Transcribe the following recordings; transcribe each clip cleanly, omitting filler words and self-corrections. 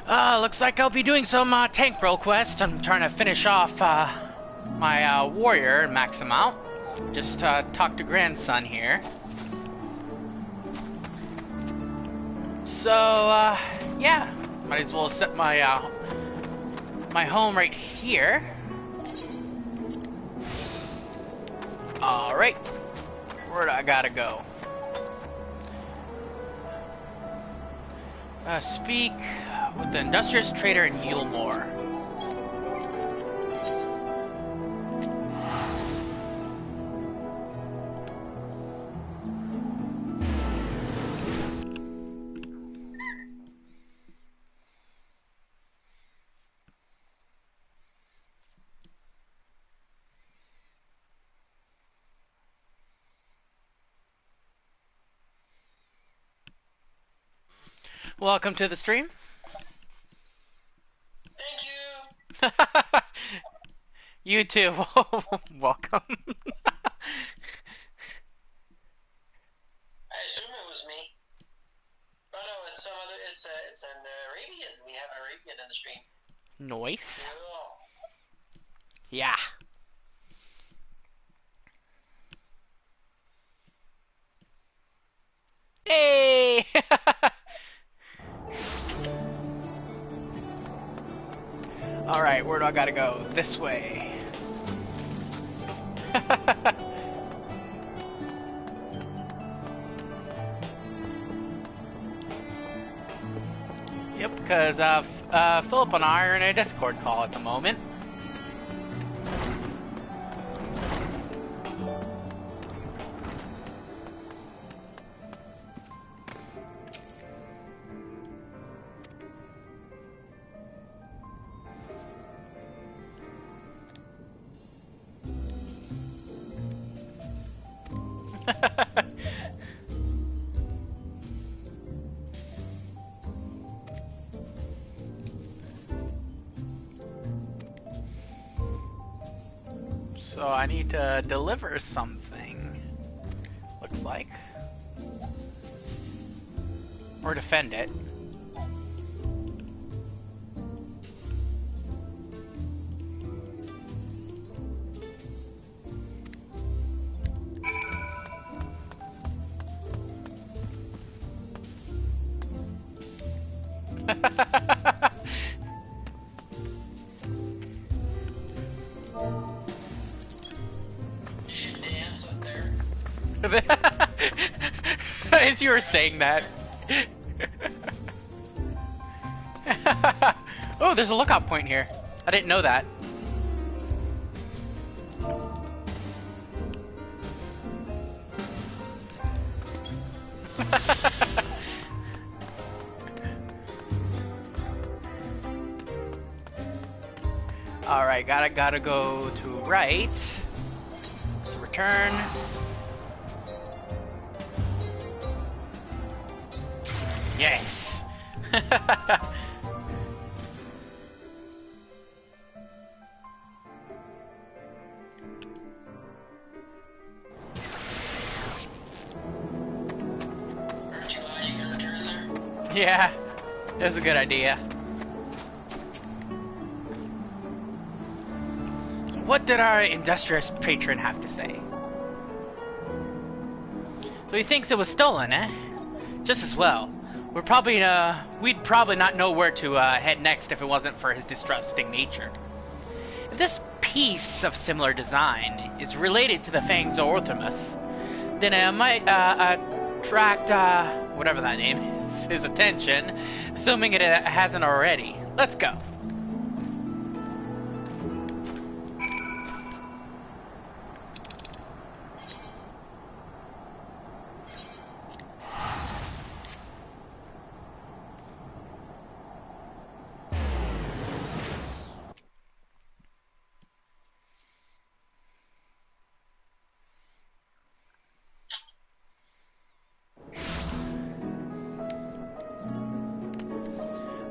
Looks like I'll be doing some tank role quest. I'm trying to finish off my warrior max amount. Just talked to grandson here. So yeah, might as well set my my home right here. All right, where do I gotta go? Speak with the industrious trader in Yulmore. Welcome to the stream. Thank you. You too. Welcome. I assume it was me. Oh no, it's some other. It's an Arabian. We have an Arabian in the stream. Nice. Cool. Yeah. Hey. All right, where do I gotta go? This way. Yep, because Philip and I are in a Discord call at the moment. So I need to deliver something, looks like. Or defend it. You should dance up there. As you were saying that. Oh, there's a lookout point here. I didn't know that. Alright, gotta go to right. So return. Yes! Aren't you glad you can return there? Yeah, it was a good idea. So what did our industrious patron have to say? So he thinks it was stolen, eh? Just as well. We'd probably not know where to head next if it wasn't for his distrusting nature. If this piece of similar design is related to the Fangs of Orthomus, then it might attract whatever that name is, his attention, assuming it hasn't already. Let's go.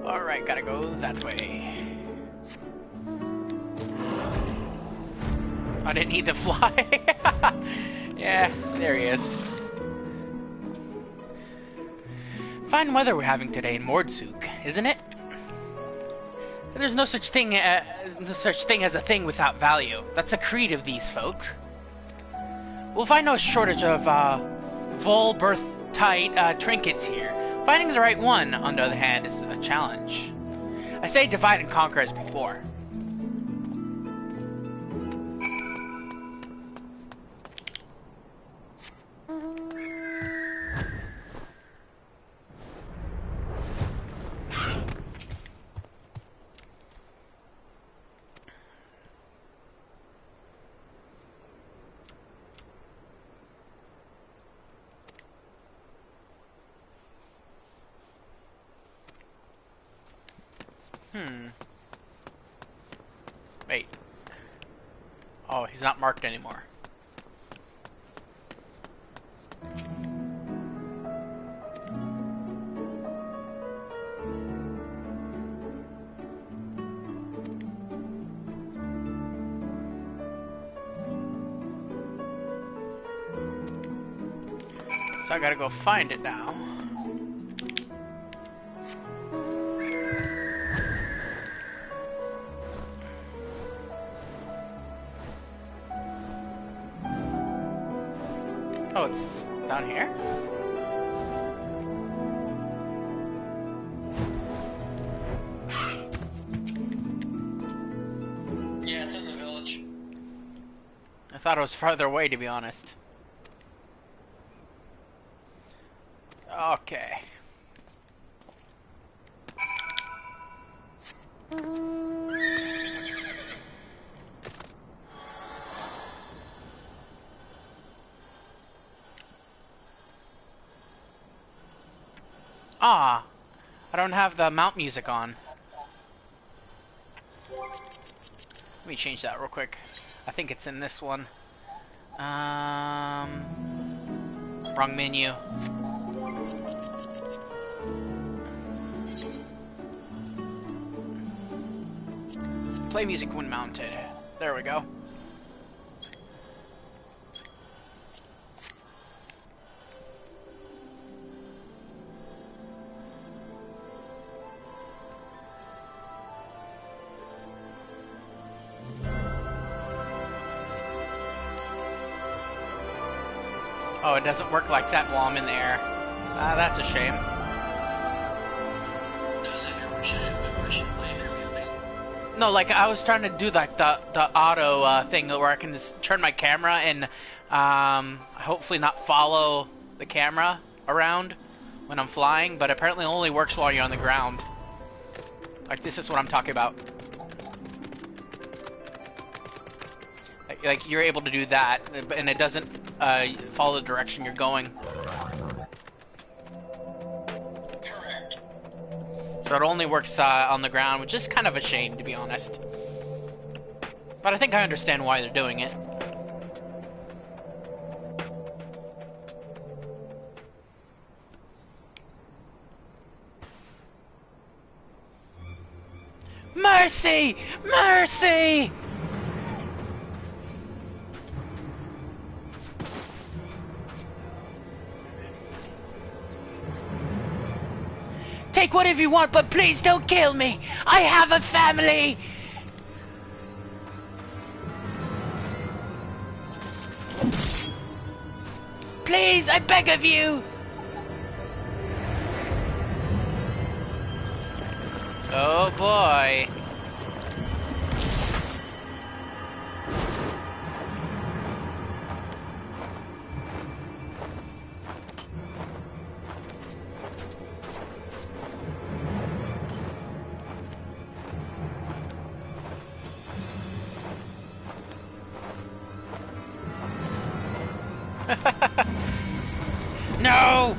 Alright, gotta go that way. I didn't need to fly. Yeah, there he is. Fine weather we're having today in Mordsuk, isn't it? There's no such thing as a thing without value. That's the creed of these folks. We'll find no shortage of Volberth-type trinkets here. Finding the right one, on the other hand, is a challenge. I say divide and conquer as before. Wait. Oh, he's not marked anymore. So I gotta go find it now. Oh, it's down here? Yeah, it's in the village. I thought it was farther away, to be honest. Okay. Ah, I don't have the mount music on. Let me change that real quick. I think it's in this one. Wrong menu. Play music when mounted. There we go. Oh, it doesn't work like that while I'm in the air. That's a shame. No, like I was trying to do like the auto thing where I can just turn my camera and hopefully not follow the camera around when I'm flying, but apparently it only works while you're on the ground. Like this is what I'm talking about. Like you're able to do that, and it doesn't follow the direction you're going. Correct. So it only works on the ground, which is kind of a shame, to be honest. But I think I understand why they're doing it. Mercy! Mercy! Take whatever you want, but please don't kill me! I have a family! Please, I beg of you! Oh boy. No!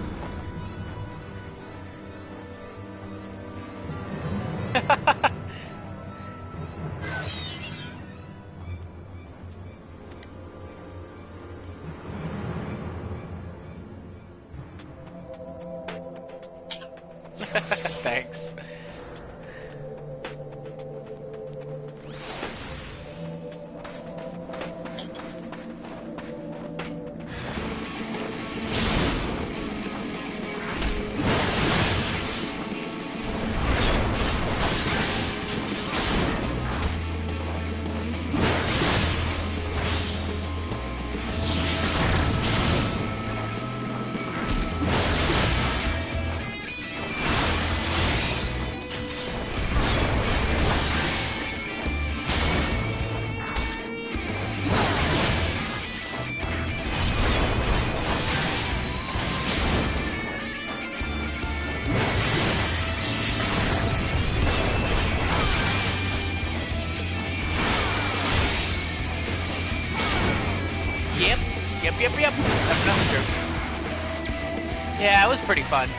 Yeah, it was pretty fun.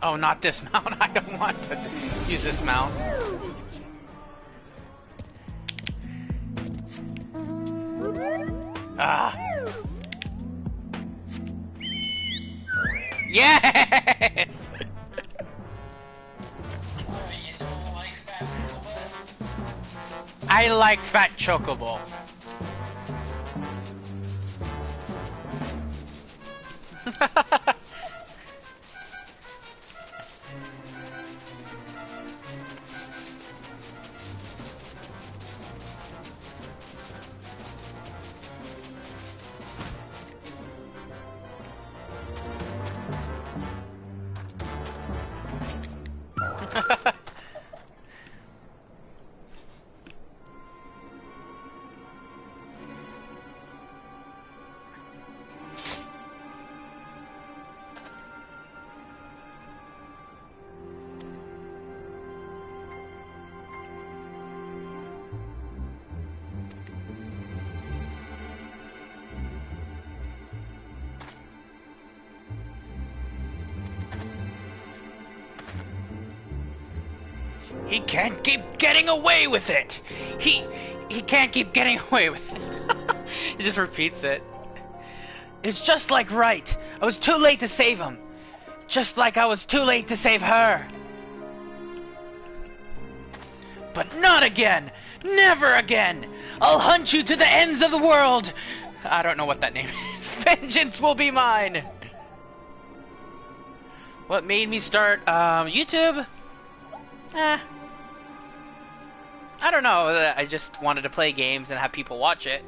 Oh, not this mount. I don't want to use this mount. Ah. Yes! I like fat chocobo. He can't keep getting away with it. He can't keep getting away with it. He just repeats it. It's just like right. I was too late to save him. Just like I was too late to save her. But not again. Never again. I'll hunt you to the ends of the world. I don't know what that name is. Vengeance will be mine. What made me start YouTube? I don't know. I just wanted to play games and have people watch it.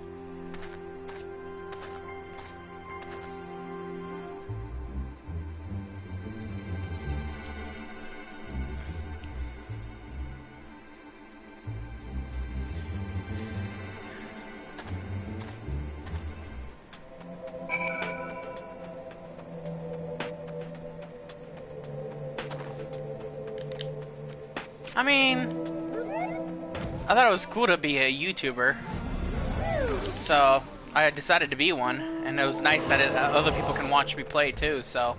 I mean, I thought it was cool to be a YouTuber, so I decided to be one, and it was nice that other people can watch me play too, so.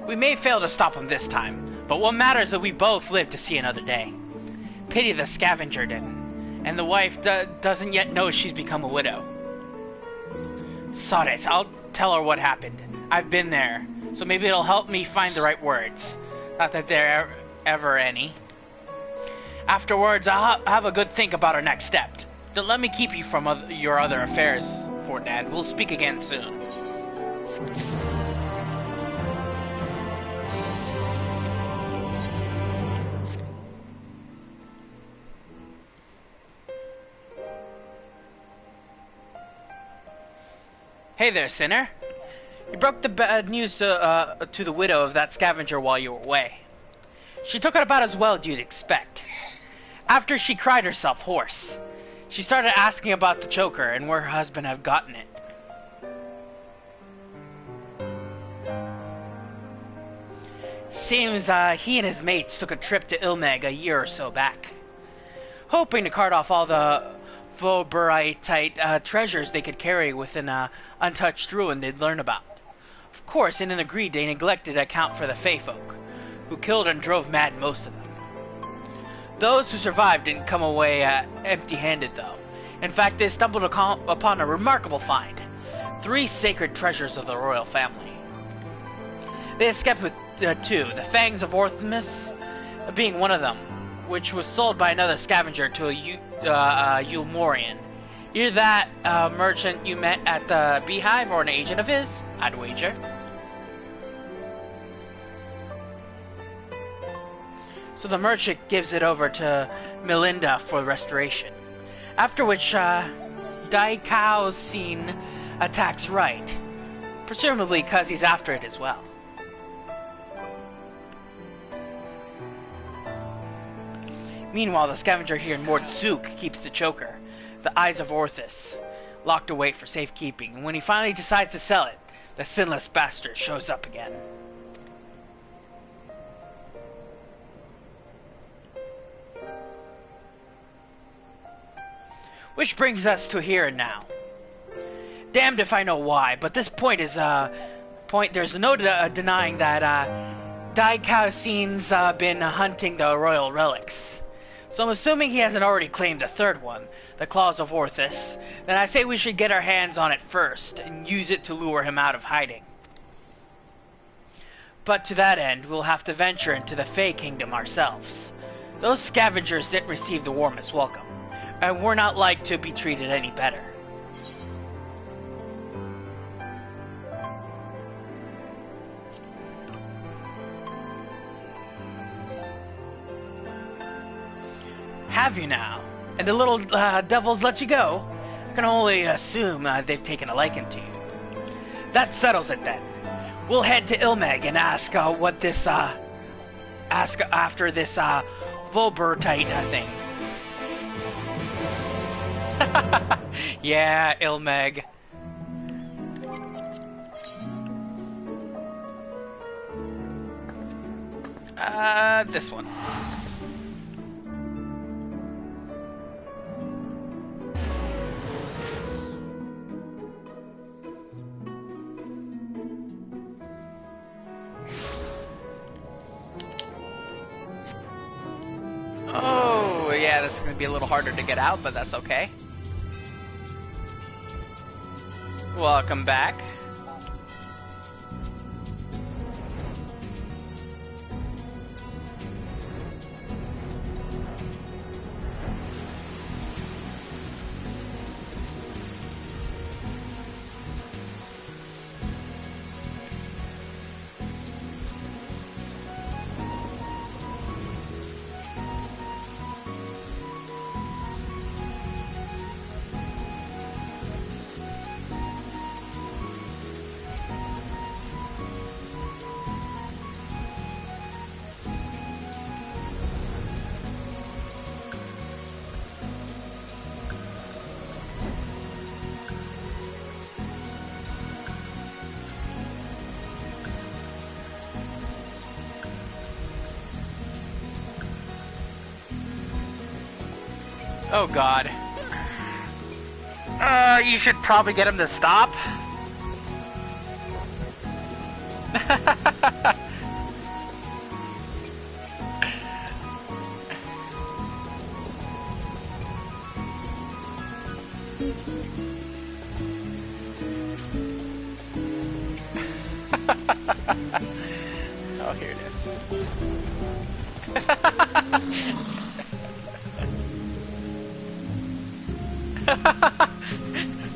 We may fail to stop him this time, but what matters is that we both live to see another day. Pity the scavenger didn't, and the wife doesn't yet know she's become a widow. Sod it, I'll tell her what happened. I've been there, so maybe it'll help me find the right words. Not that there are ever any. Afterwards, I'll have a good think about our next step. Don't let me keep you from your other affairs, Fortnite. We'll speak again soon. Hey there, sinner. You broke the bad news to the widow of that scavenger while you were away. She took it about as well as you'd expect. After she cried herself hoarse, she started asking about the choker and where her husband had gotten it. Seems he and his mates took a trip to Ilmeg a year or so back, hoping to cart off all the Voberite treasures they could carry within an untouched ruin they'd learn about. Of course, in an greed, they neglected to account for the Fey folk, who killed and drove mad most of them. Those who survived didn't come away empty-handed, though. In fact, they stumbled upon a remarkable find: 3 sacred treasures of the royal family. They escaped with 2, the Fangs of Orthimus being one of them, which was sold by another scavenger to a Eulmorian. Either that merchant you met at the Beehive or an agent of his, I'd wager. So the merchant gives it over to Melinda for restoration. After which, Daikao's scene attacks Right. Presumably because he's after it as well. Meanwhile, the scavenger here in Mordzuk keeps the choker, the Eyes of Orthus, locked away for safekeeping, and when he finally decides to sell it, the sinless bastard shows up again. Which brings us to here and now. Damned if I know why, but this point is, there's no denying that, Daikao-sen's been hunting the royal relics. So I'm assuming he hasn't already claimed the third one, the Claws of Orthus. Then I say we should get our hands on it first, and use it to lure him out of hiding. But to that end, we'll have to venture into the Fey Kingdom ourselves. Those scavengers didn't receive the warmest welcome, and we're not like to be treated any better. Have you now? And the little devils let you go? I can only assume they've taken a liking to you. That settles it then. We'll head to Ilmeg and ask what this, ask after this, Volbertite thing. Yeah, Ilmeg. This one. Oh, yeah, this is going to be a little harder to get out, but that's okay. Welcome back. Oh god. You should probably get him to stop. Oh, here it is.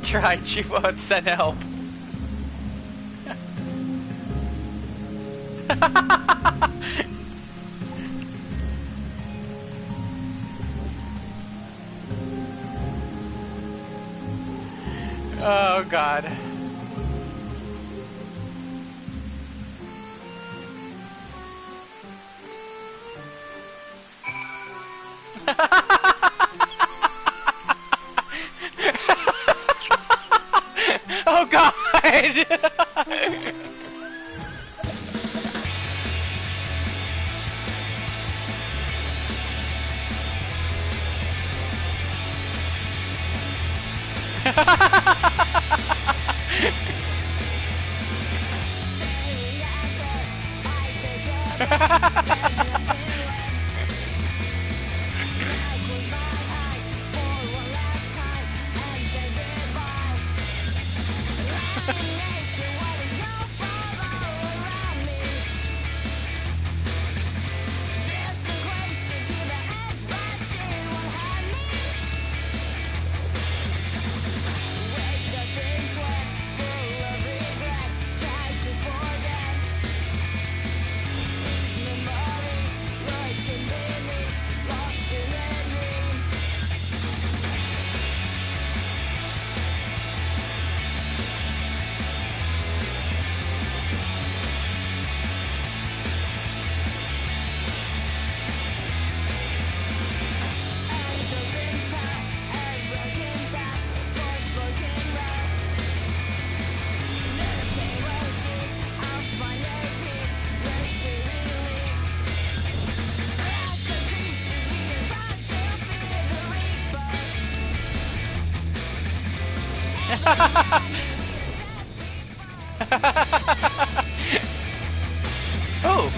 Tried, she won't send help. Oh god. Oh god! Oh.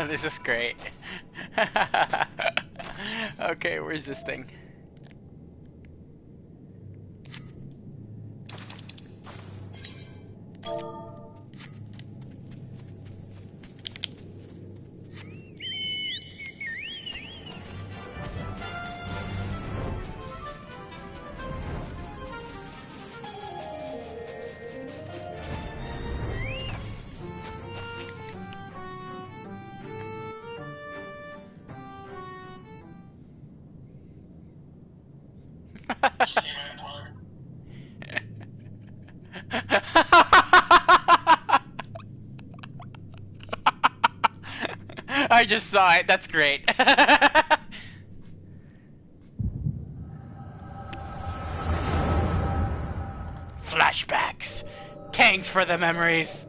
This is great. Okay, where's this thing? You see my I just saw it. That's great. Flashbacks. Thanks for the memories.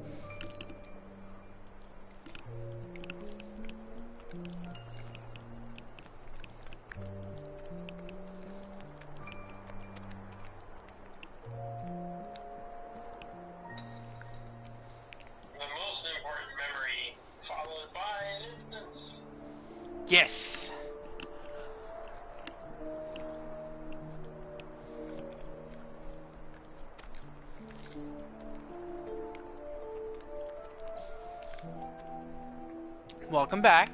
The most important memory, followed by an instance. Yes. Welcome back.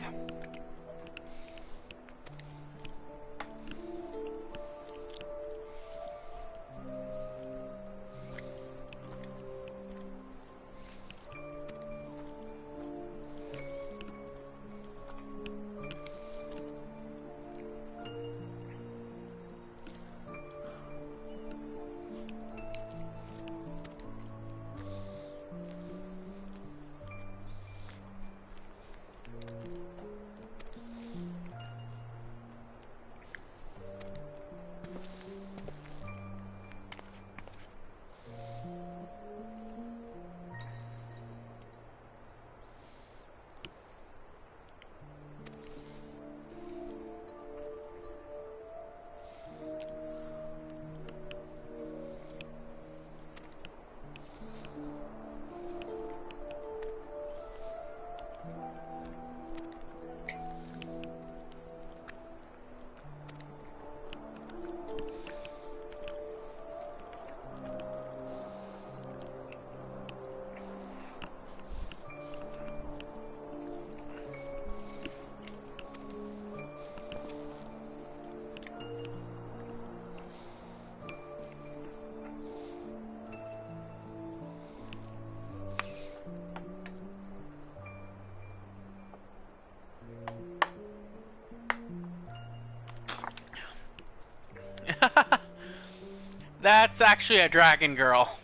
That's actually a dragon girl.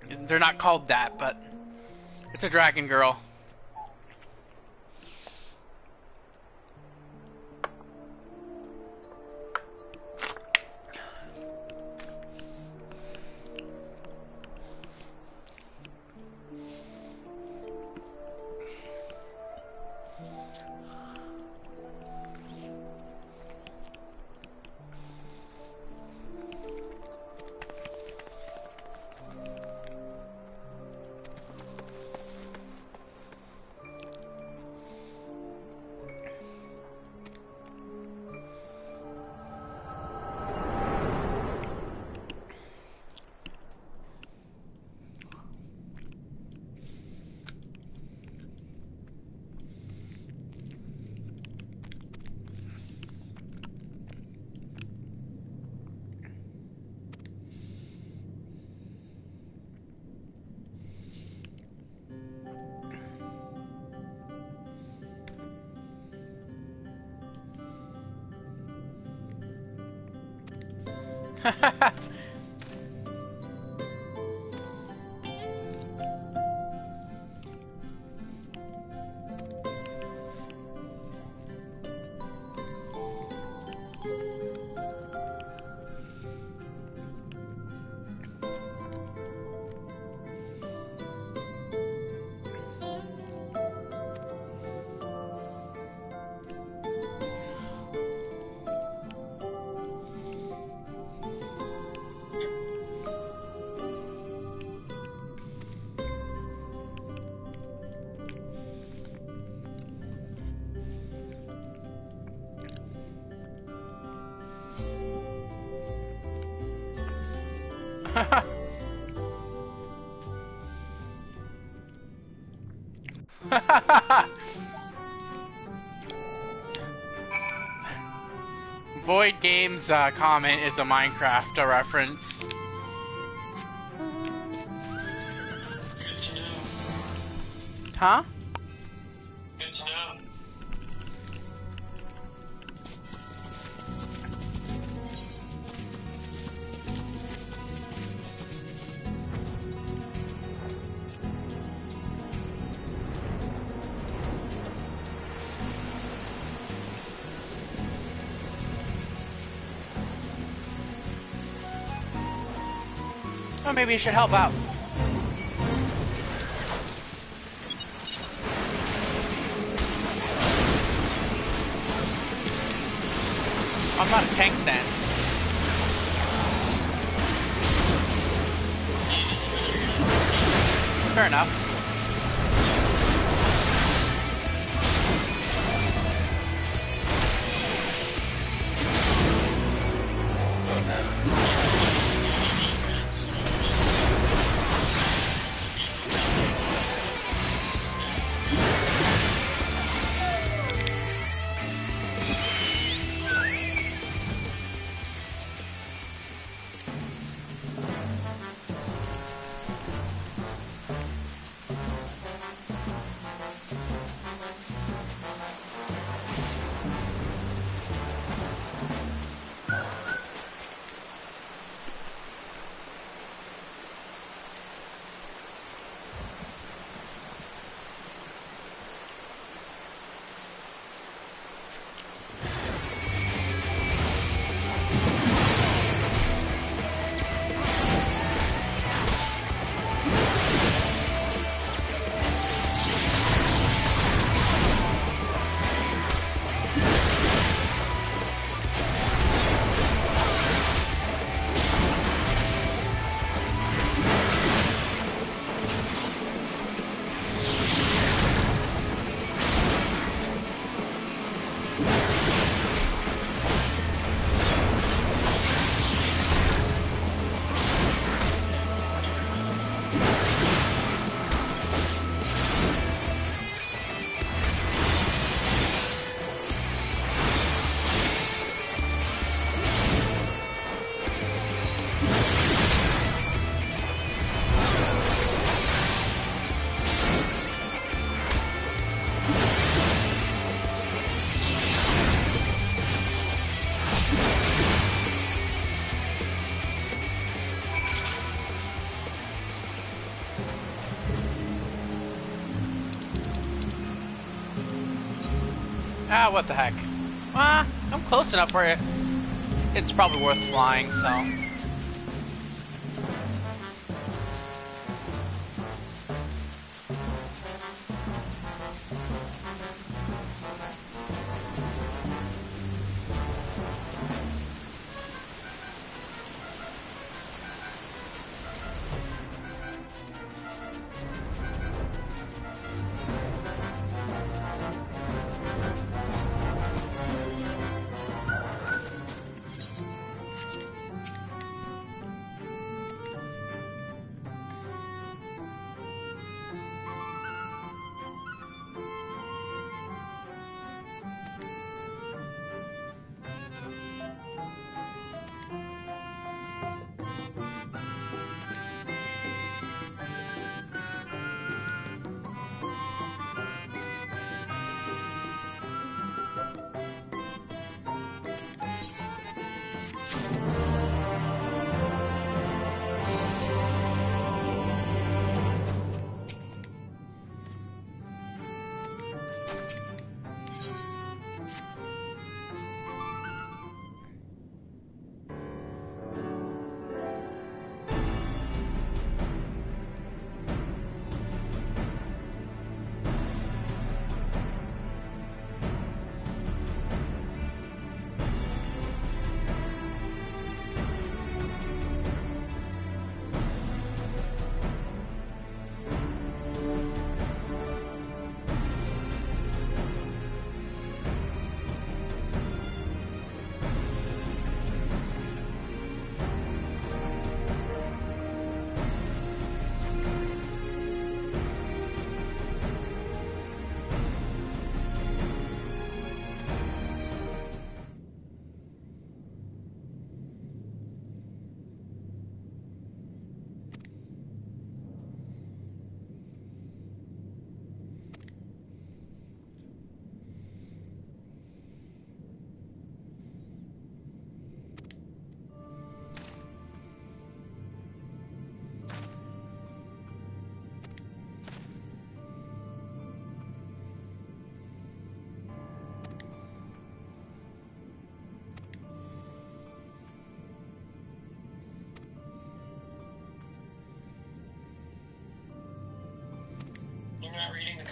They're not called that, but it's a dragon girl. Void Games comment is a Minecraft reference. Good to know. Huh? Good to know. Or maybe you should help out. I'm not a tank stand. Fair enough. Ah, what the heck. I'm close enough where it's probably worth flying, so...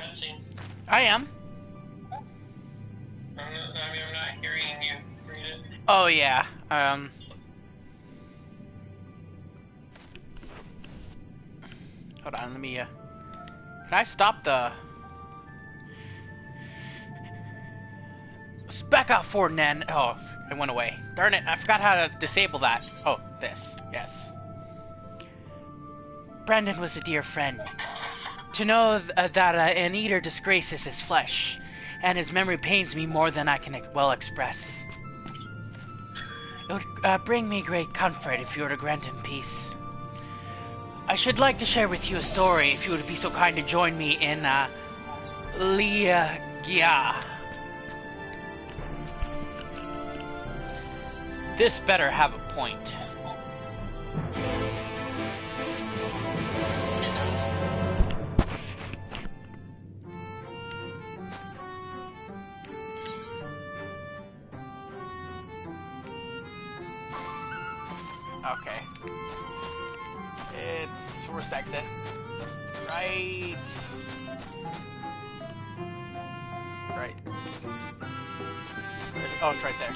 cutscene? I am. I'm not hearing you read it. Oh yeah. Hold on. Let me. Can I stop the? Back out for Nen. Oh, it went away. Darn it! I forgot how to disable that. Oh, this. Yes. Brandon was a dear friend. To know that an eater disgraces his flesh, and his memory pains me more than I can well express. It would bring me great comfort if you were to grant him peace. I should like to share with you a story if you would be so kind to join me in Liagia. This better have a point. Okay. It's worst exit. Right. Right. Oh, it's right there.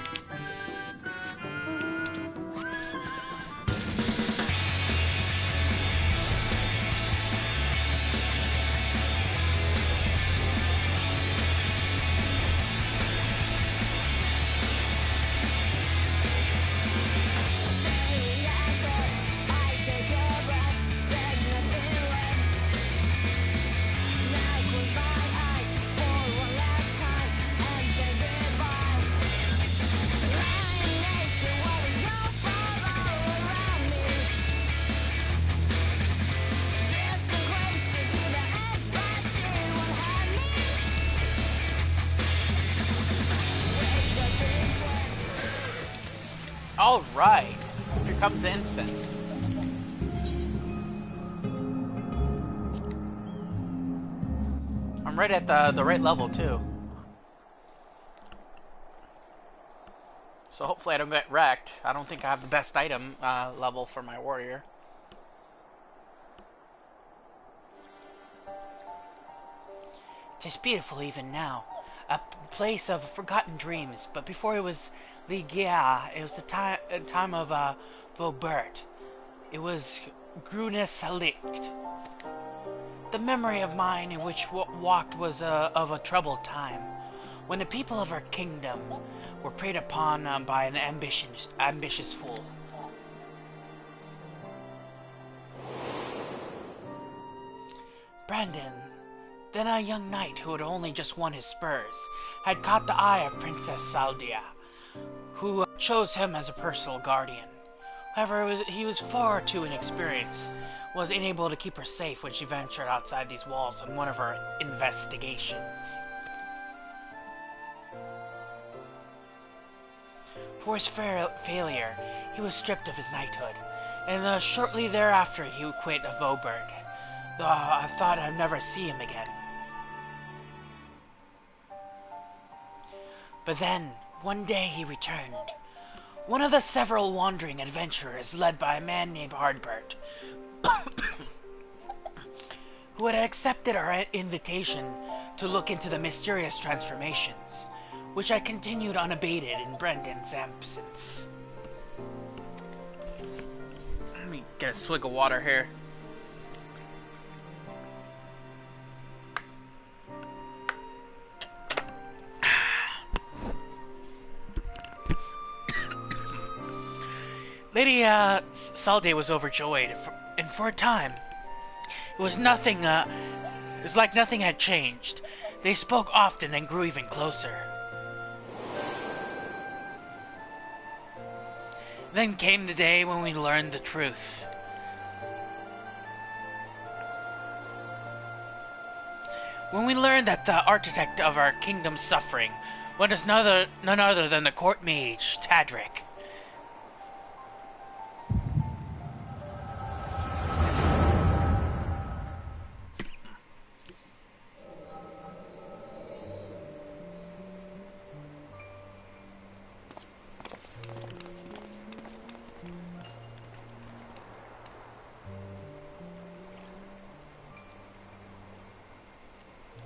All right. Here comes the incense. I'm right at the right level too. So hopefully I don't get wrecked. I don't think I have the best item level for my warrior. Tis beautiful even now. A place of forgotten dreams, but before it was Ligia, it was the time of Vobert. It was Grunus Licht. The memory of mine in which walked was of a troubled time, when the people of our kingdom were preyed upon by an ambitious fool. Brandon, then a young knight who had only just won his spurs, had caught the eye of Princess Saldia, who chose him as a personal guardian. However, he was far too inexperienced, was unable to keep her safe when she ventured outside these walls on one of her investigations. For his failure, he was stripped of his knighthood, and shortly thereafter he quit Vobert, though I thought I'd never see him again. But then, one day he returned. One of the several wandering adventurers led by a man named Hardbert, who had accepted our invitation to look into the mysterious transformations, which had continued unabated in Brendan's absence. Let me get a swig of water here. Lady Salde was overjoyed, and for a time, it was like nothing had changed. They spoke often and grew even closer. Then came the day when we learned the truth. When we learned that the architect of our kingdom's suffering was none other than the court mage, Tadric.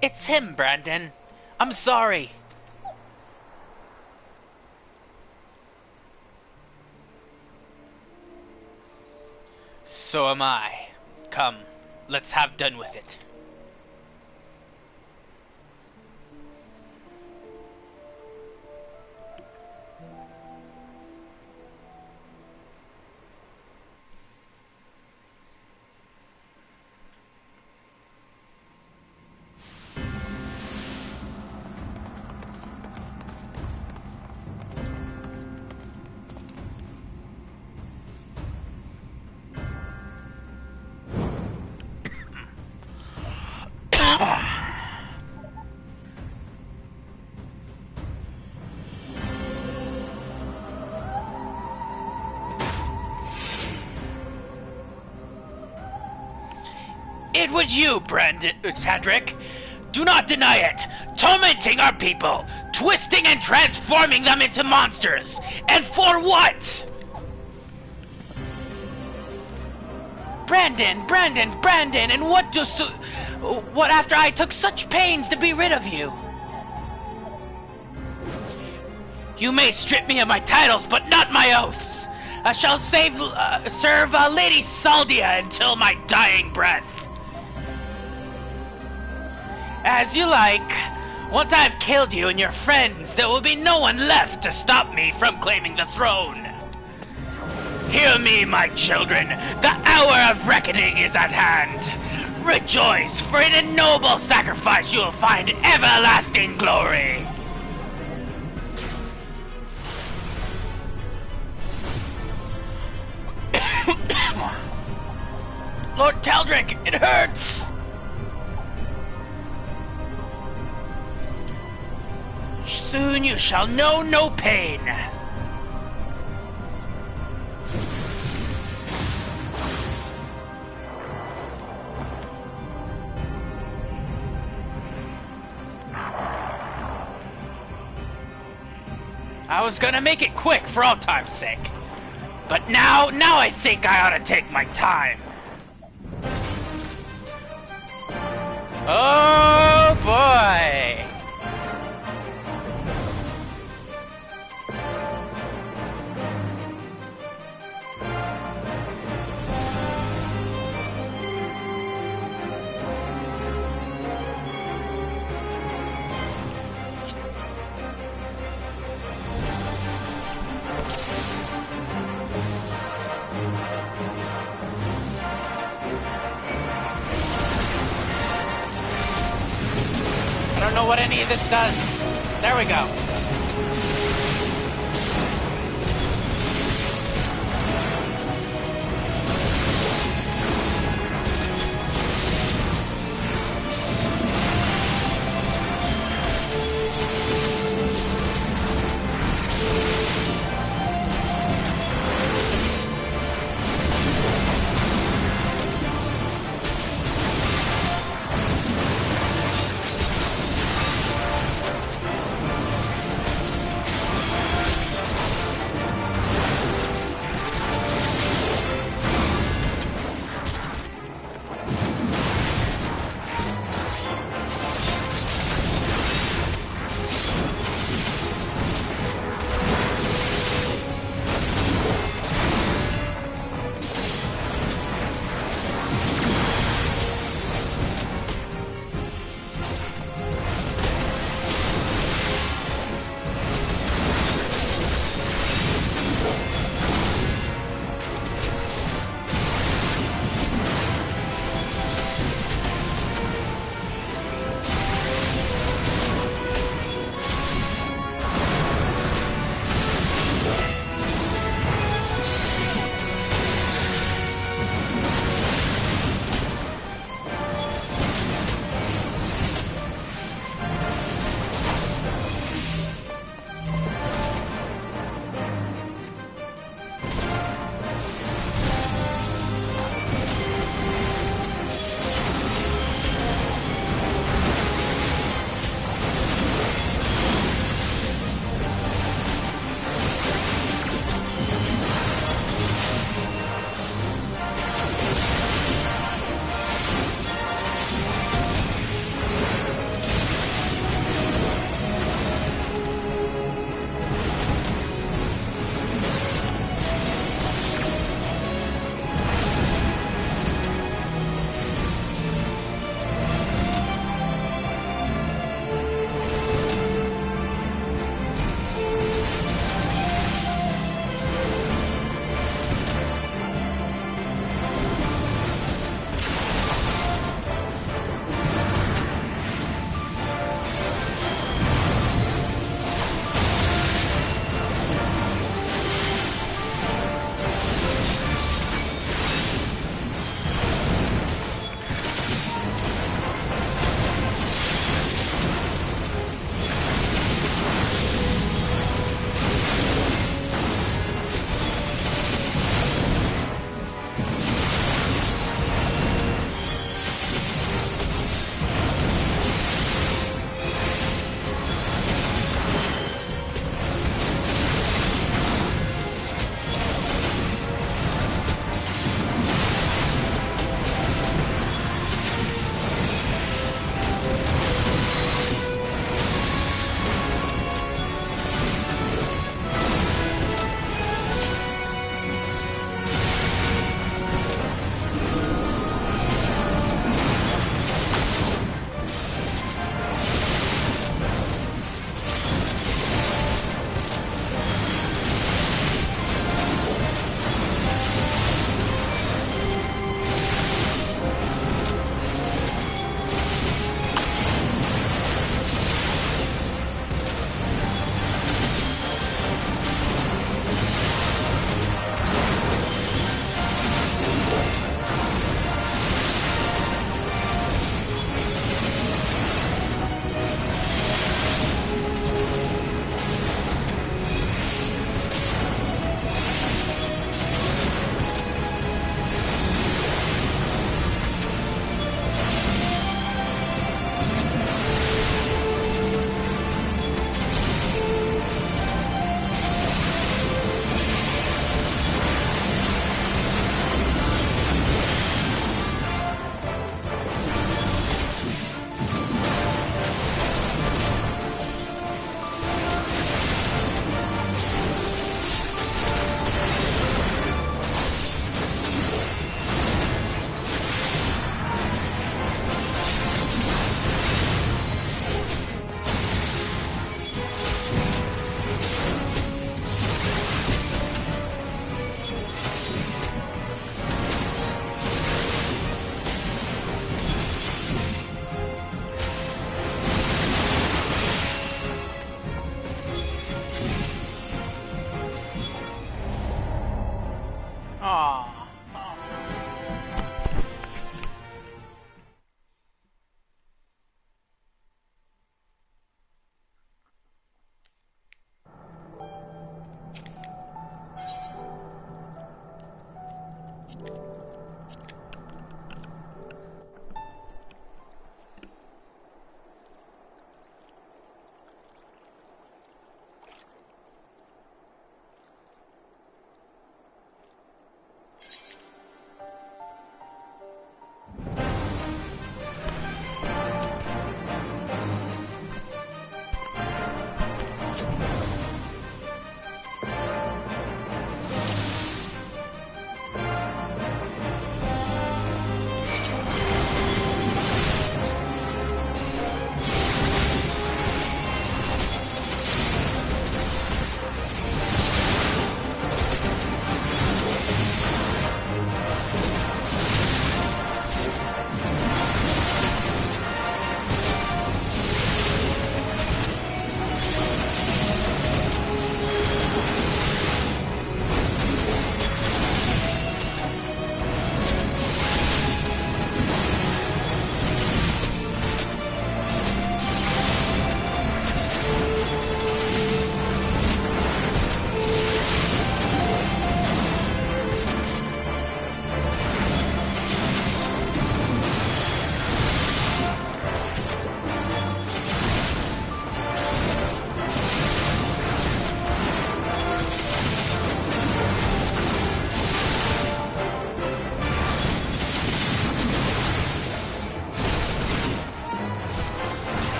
It's him, Brandon. I'm sorry. So am I. Come, let's have done with it. It was you, Cedric. Do not deny it. Tormenting our people, twisting and transforming them into monsters. And for what? Brandon, and what after I took such pains to be rid of you? You may strip me of my titles, but not my oaths. I shall serve Lady Saldia until my dying breath. As you like. Once I've killed you and your friends, there will be no one left to stop me from claiming the throne. Hear me, my children. The hour of reckoning is at hand. Rejoice, for in a noble sacrifice you will find everlasting glory. Lord Teldrick, it hurts! Soon you shall know no pain. I was gonna make it quick for all time's sake. But now I think I ought to take my time. Oh boy! I don't know what any of this does. There we go.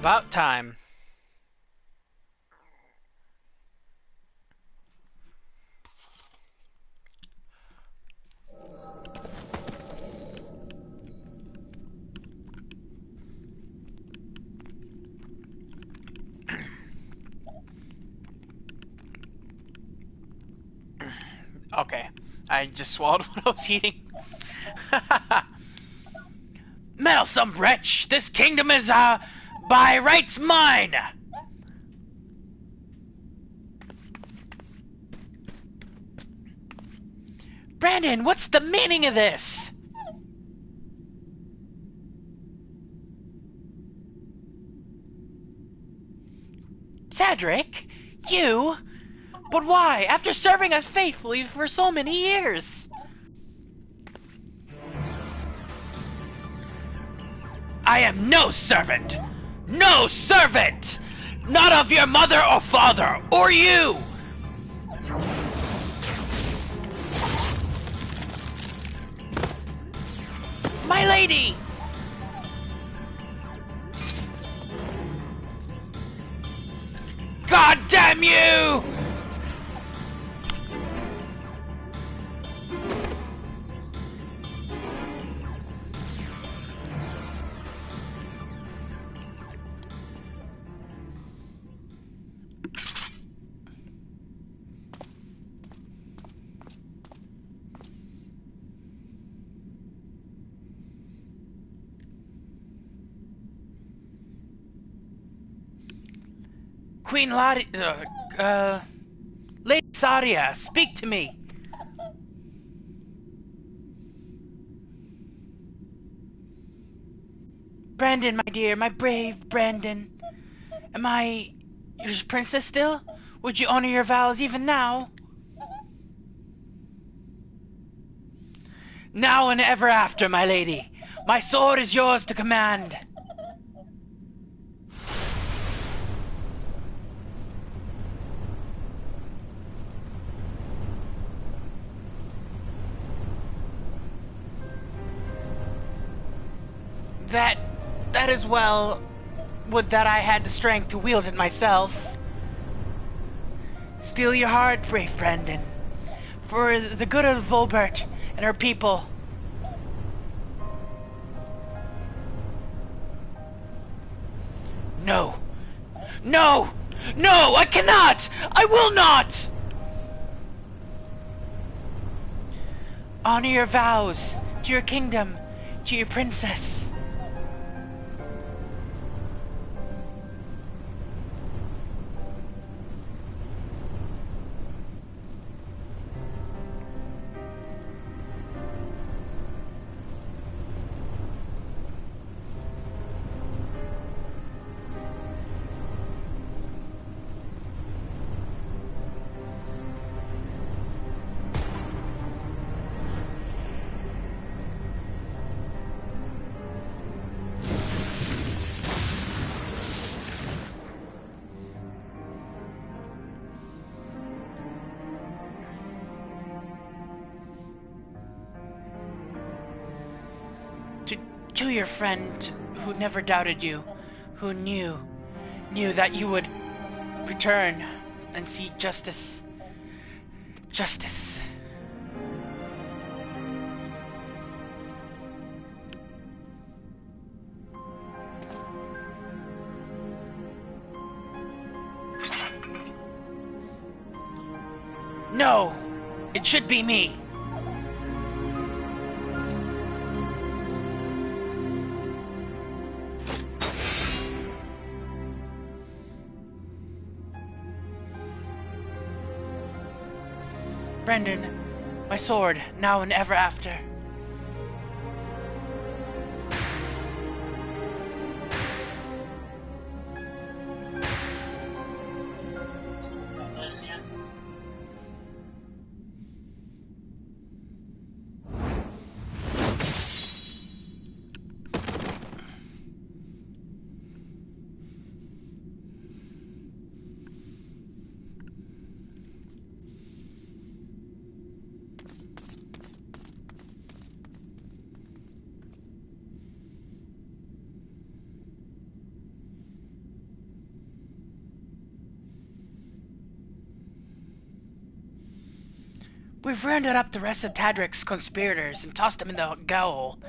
About time. Okay. I just swallowed what I was eating. Meddlesome wretch! This kingdom is, by rights mine! Brandon, what's the meaning of this? Cedric? You? But why? After serving us faithfully for so many years? I am no servant! No servant! Not of your mother or father, or you! My lady! God damn you! Queen Lottie, Lady Sadia, speak to me. Brandon, my dear, my brave Brandon. Am I your princess still? Would you honor your vows even now? Now and ever after, my lady. My sword is yours to command. That is well. Would that I had the strength to wield it myself. Steel your heart, brave Brandon. For the good of Volbert and her people. No. No! No! I cannot! I will not! Honor your vows to your kingdom, to your princess. To your friend who never doubted you, who knew that you would return and see justice. Justice. No! It should be me! Brendan, my sword, now and ever after. We've rounded up the rest of Tadric's conspirators and tossed them in the gaol.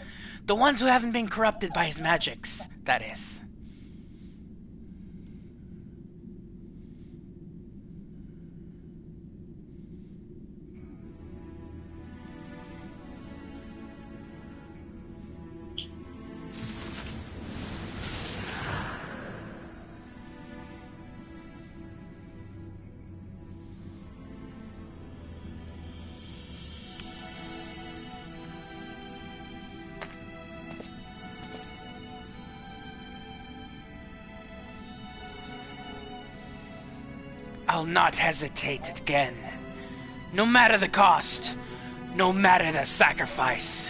The ones who haven't been corrupted by his magics, that is. I'll not hesitate again. No matter the cost. No matter the sacrifice.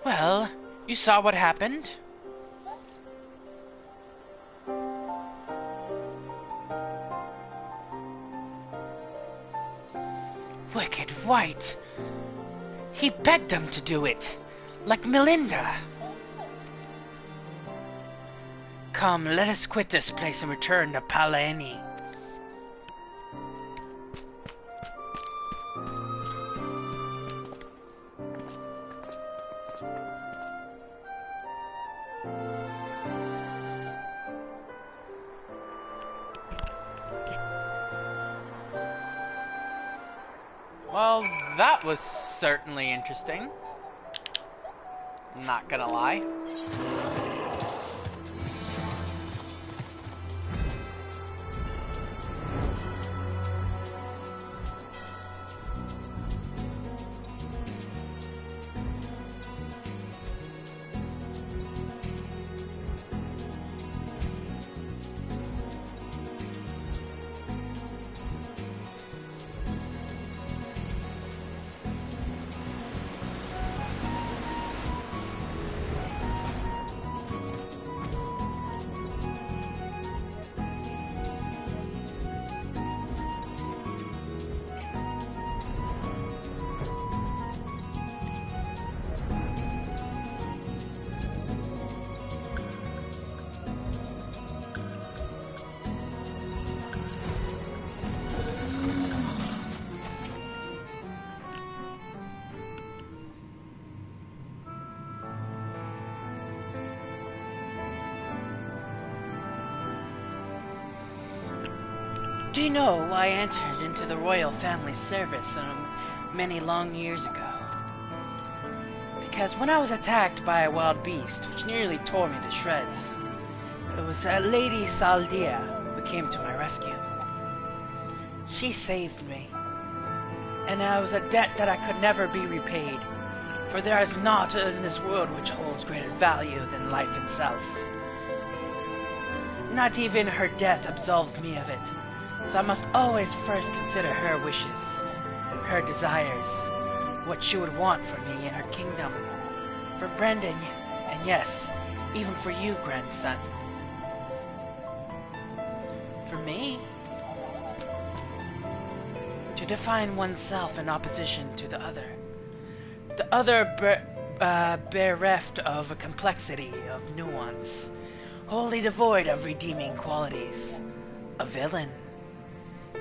Well, you saw what happened? Wicked White. He begged them to do it, like Melinda. Come, let us quit this place and return to Palaeni. Well, that was certainly interesting. Not gonna lie. Do you know why I entered into the royal family service many long years ago? Because when I was attacked by a wild beast which nearly tore me to shreds, it was Lady Saldia who came to my rescue. She saved me, and it was a debt that I could never be repaid, for there is naught in this world which holds greater value than life itself. Not even her death absolves me of it. So I must always first consider her wishes, her desires, what she would want for me in her kingdom, for Brendan, and yes, even for you, grandson. For me, to define oneself in opposition to the other bereft of a complexity, of nuance, wholly devoid of redeeming qualities, a villain.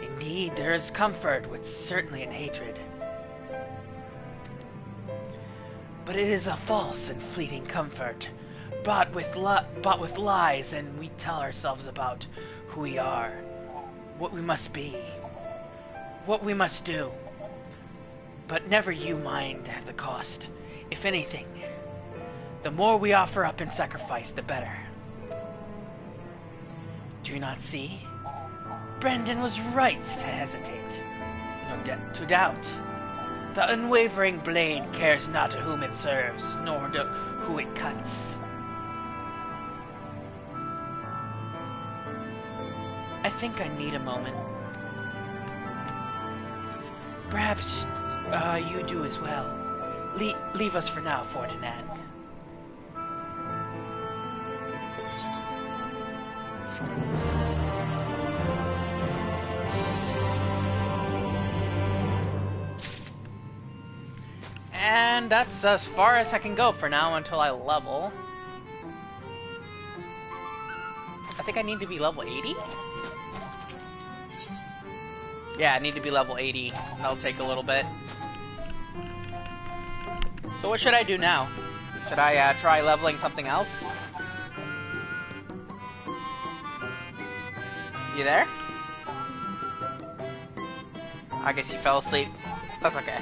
Indeed, there is comfort, which certainly in hatred. But it is a false and fleeting comfort, bought with lies, and we tell ourselves about who we are, what we must be, what we must do. But never you mind the cost. If anything, the more we offer up in sacrifice, the better. Do you not see? Brendan was right to hesitate, to doubt. The unwavering blade cares not whom it serves, nor who it cuts. I think I need a moment. Perhaps you do as well. Leave us for now, Ferdinand. And that's as far as I can go for now until I level. I think I need to be level 80? Yeah, I need to be level 80. That'll take a little bit. So what should I do now? Should I try leveling something else? You there? I guess you fell asleep. That's okay.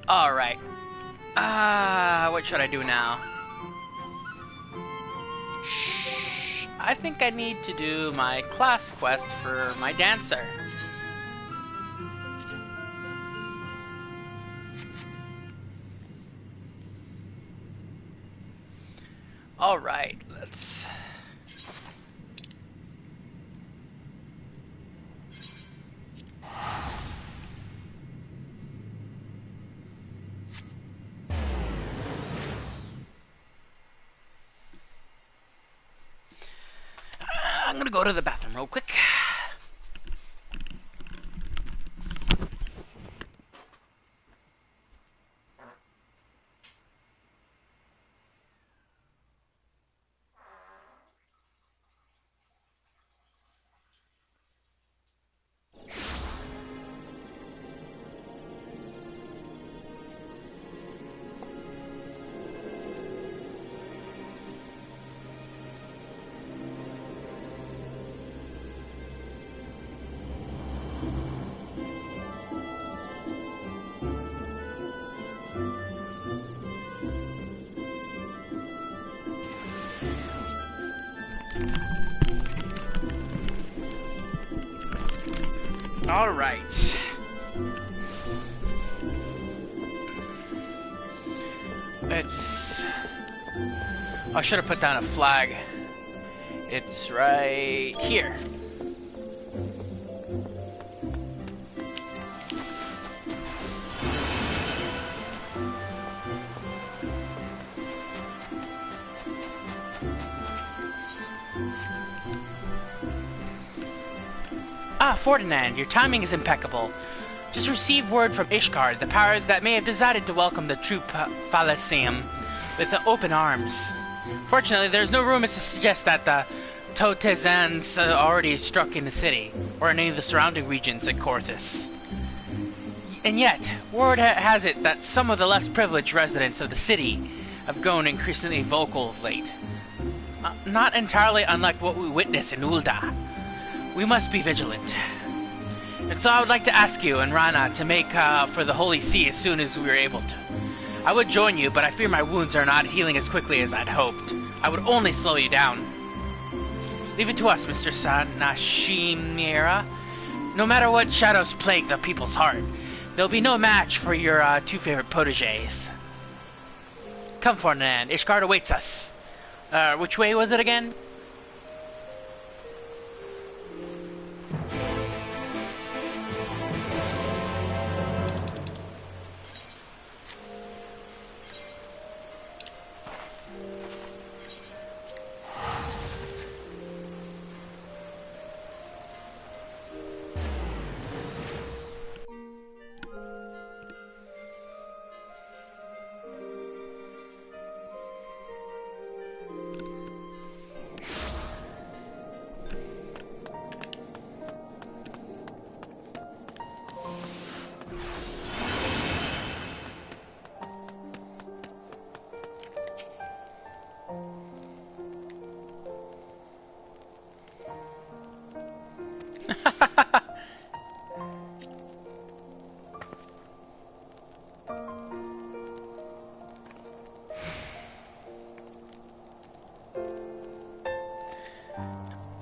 Alright. What should I do now? I think I need to do my class quest for my dancer. Alright, let's... I'm gonna go to the bathroom real quick. Alright. It's... I should have put down a flag. It's right here. Ah, Ferdinand, your timing is impeccable. Just received word from Ishgard, the powers that may have decided to welcome the true Phalasium with open arms. Fortunately, there's no rumors to suggest that the Totezans already struck in the city, or in any of the surrounding regions at Corthus. And yet, word has it that some of the less privileged residents of the city have grown increasingly vocal of late. Not entirely unlike what we witness in Ul'dah. We must be vigilant. And so I would like to ask you and Rana to make for the Holy See as soon as we are able to. I would join you, but I fear my wounds are not healing as quickly as I'd hoped. I would only slow you down. Leave it to us, Mr. Sanashimira. No matter what shadows plague the people's heart, there'll be no match for your two favorite protégés. Come, Ferdinand. Ishgard awaits us. Which way was it again?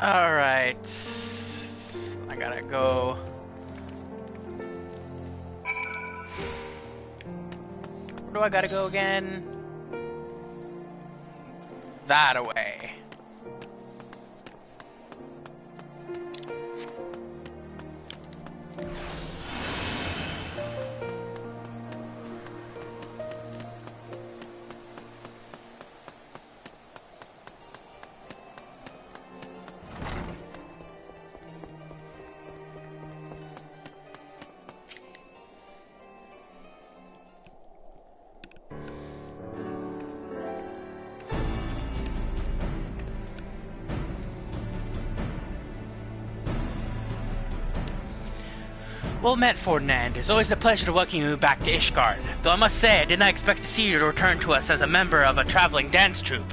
Alright. I gotta go. Where do I gotta go again? That away. Well met, Ferdinand. It's always a pleasure to welcome you back to Ishgard. Though I must say, I did not expect to see you return to us as a member of a traveling dance troupe.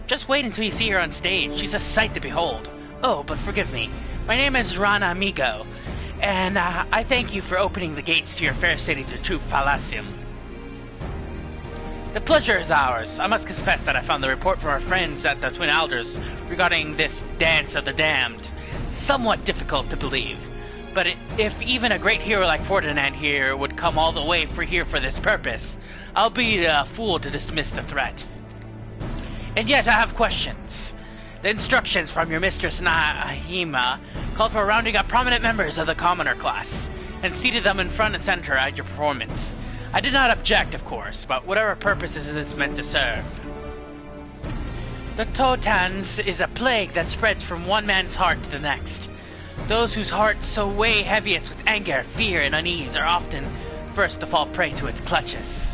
Just wait until you see her on stage. She's a sight to behold. Oh, but forgive me. My name is Rana Amigo, and I thank you for opening the gates to your fair city to Troop Fallacium. The pleasure is ours. I must confess that I found the report from our friends at the Twin Alders regarding this Dance of the Damned somewhat difficult to believe. But if even a great hero like Ferdinand here would come all the way here for this purpose, I'll be a fool to dismiss the threat. And yet I have questions. The instructions from your mistress Nahima called for rounding up prominent members of the commoner class and seated them in front and center at your performance. I did not object, of course, but whatever purpose is this meant to serve. The Totans is a plague that spreads from one man's heart to the next. Those whose hearts so weigh heaviest with anger, fear, and unease are often first to fall prey to its clutches.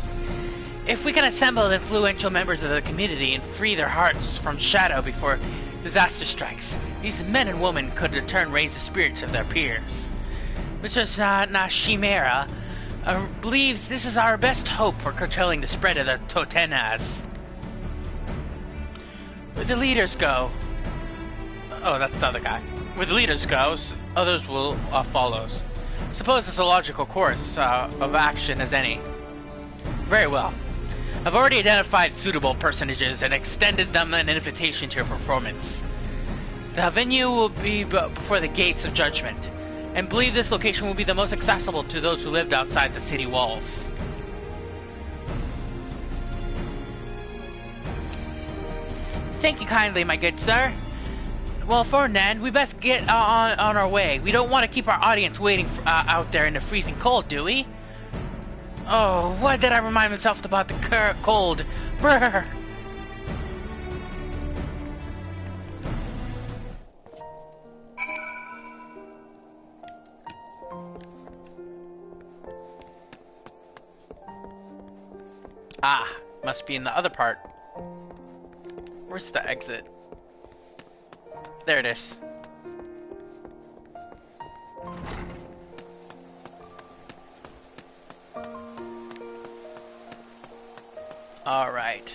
If we can assemble influential members of the community and free their hearts from shadow before disaster strikes, these men and women could in turn raise the spirits of their peers. Mr. Nashimera believes this is our best hope for curtailing the spread of the Totenas. Where the leaders go... Oh, that's the other guy. Where the leaders go, others will follow. Suppose it's a logical course of action as any. Very well. I've already identified suitable personages and extended them an invitation to your performance. The venue will be before the gates of judgment, and believe this location will be the most accessible to those who lived outside the city walls. Thank you kindly, my good sir. Well, Ferdinand, we best get on our way. We don't want to keep our audience waiting out there in the freezing cold, do we? Oh, why did I remind myself about the cold? Brr! Ah, must be in the other part. Where's the exit? There it is. Alright.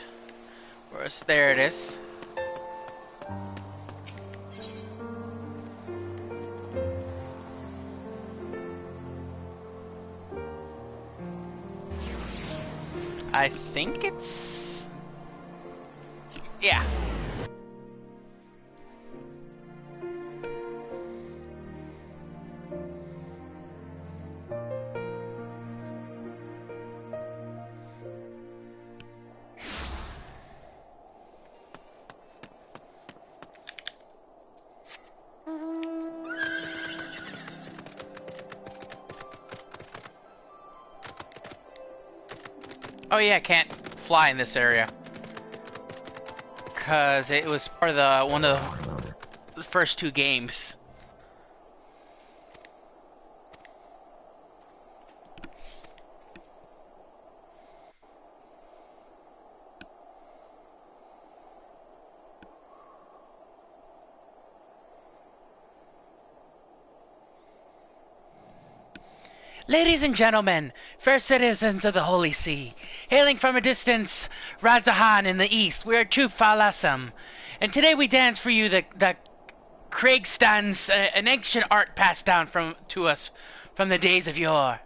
There it is. I think it's... Yeah. Oh yeah, I can't fly in this area. Cause it was part of one of the first two games. Ladies and gentlemen, fair citizens of the Holy See, hailing from a distance, Radzahan in the east, we are Troop Falasam, and today we dance for you the Kriegstands, an ancient art passed down to us from the days of yore.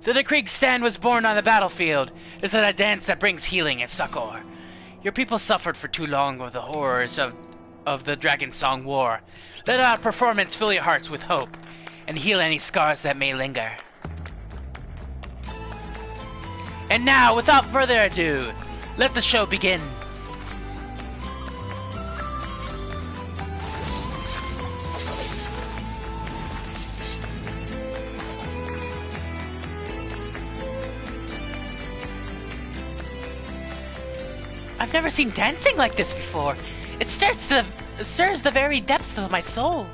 Though the Kriegstand was born on the battlefield, is it a dance that brings healing and succor. Your people suffered for too long with the horrors of the Dragon Song War. Let our performance fill your hearts with hope, and heal any scars that may linger. And now, without further ado, let the show begin. I've never seen dancing like this before. It stirs the very depths of my soul.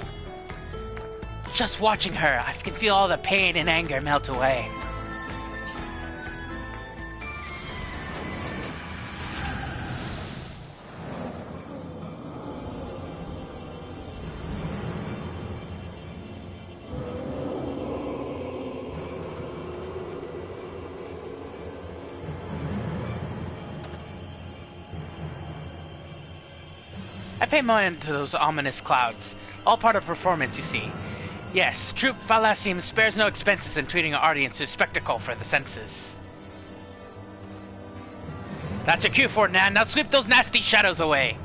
Just watching her, I can feel all the pain and anger melt away. I pay mind to those ominous clouds. All part of performance, you see. Yes, Troupe Valasim spares no expenses in treating an audience to spectacle for the senses. That's your cue, Ferdinand. Now sweep those nasty shadows away.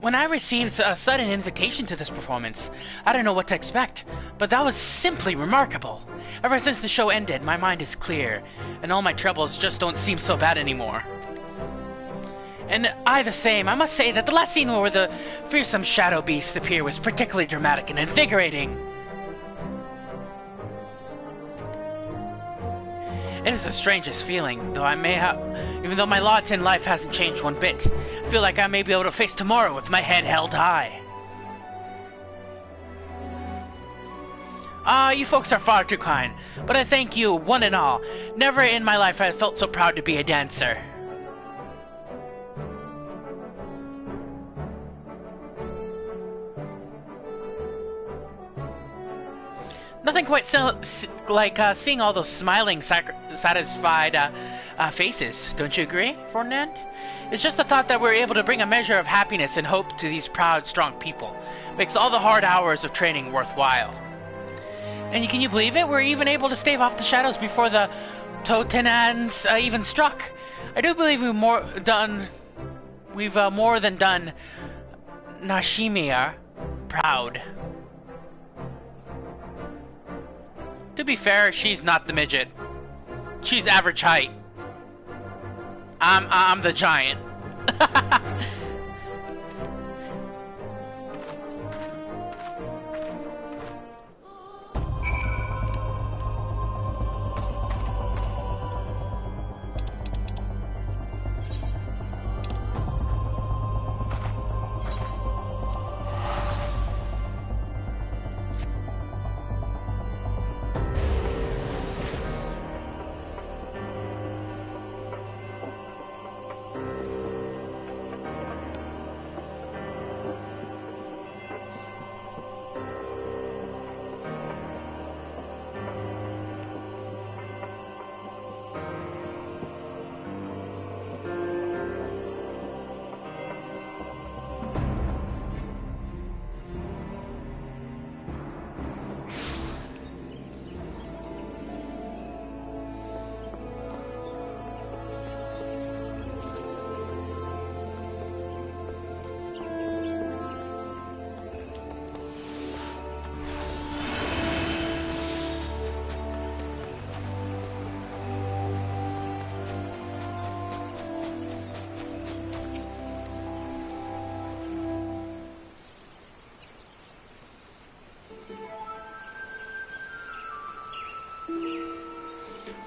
When I received a sudden invitation to this performance, I didn't know what to expect, but that was simply remarkable. Ever since the show ended, my mind is clear, and all my troubles just don't seem so bad anymore. And I the same. I must say that the last scene where the fearsome shadow beast appeared was particularly dramatic and invigorating. It is the strangest feeling, though even though my lot in life hasn't changed one bit. I feel like I may be able to face tomorrow with my head held high. You folks are far too kind, but I thank you, one and all. Never in my life have I felt so proud to be a dancer. Nothing quite like seeing all those smiling, satisfied faces. Don't you agree, Ferdinand? It's just the thought that we're able to bring a measure of happiness and hope to these proud, strong people. Makes all the hard hours of training worthwhile. And can you believe it? We're even able to stave off the shadows before the Totenans even struck. I do believe we've more than done Nashimir proud. To be fair, she's not the midget. She's average height. I'm the giant.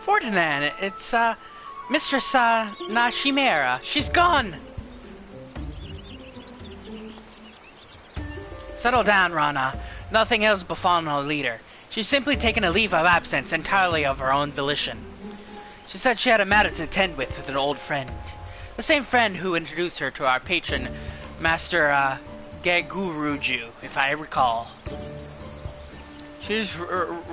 Ferdinand, it's, Mistress, Nashimera. She's gone! Settle down, Rana. Nothing else befallen our leader. She's simply taken a leave of absence entirely of her own volition. She said she had a matter to attend with an old friend. The same friend who introduced her to our patron, Master, Geguruju, if I recall. She's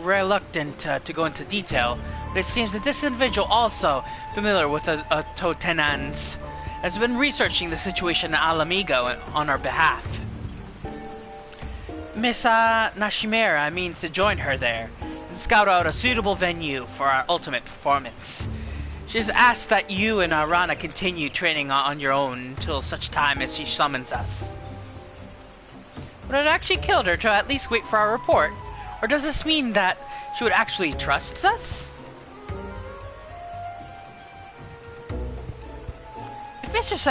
reluctant to go into detail, but it seems that this individual, also familiar with the Totenans, has been researching the situation in Alamigo on our behalf. Miss Nashimera means to join her there and scout out a suitable venue for our ultimate performance. She's asked that you and Rana continue training on your own until such time as she summons us. Would it actually kill her to at least wait for our report? Or does this mean that she would actually trust us? If Mistress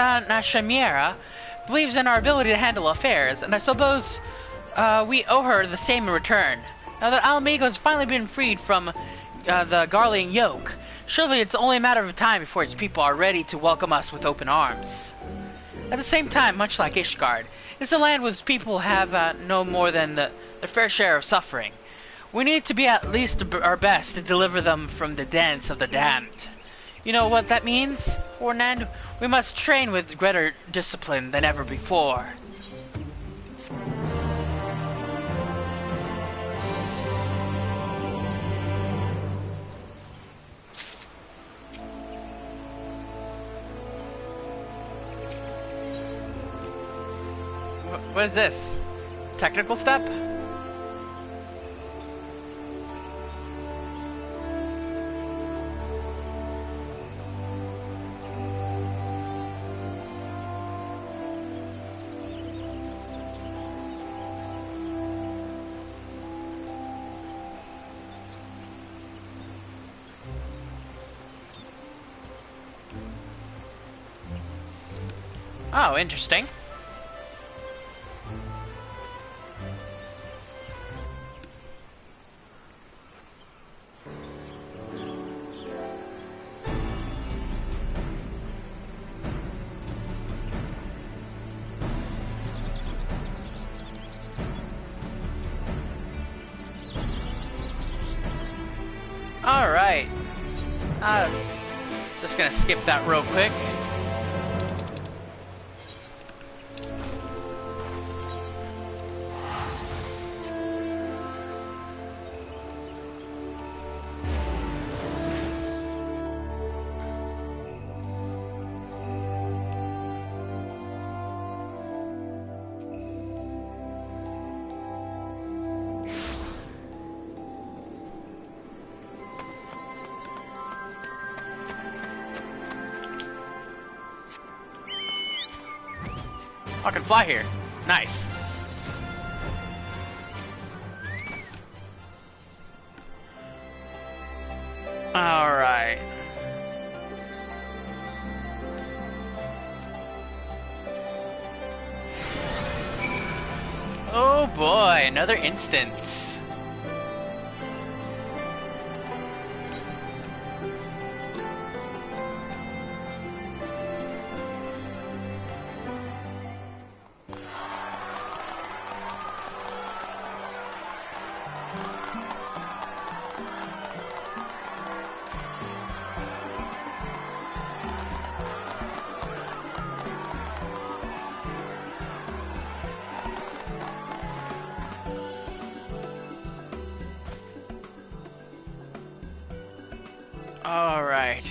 Chimera believes in our ability to handle affairs, and I suppose we owe her the same in return. Now that Alamigo has finally been freed from the Garlean yoke, surely it's only a matter of time before its people are ready to welcome us with open arms. At the same time, much like Ishgard, it's a land whose people have no more than their fair share of suffering. We need to be at least our best to deliver them from the dance of the damned. You know what that means, Fernand? We must train with greater discipline than ever before. What is this? Technical step? Oh, interesting. Alright. Just gonna skip that real quick. I can fly here. Nice. Alright. Oh boy, another instance. All right.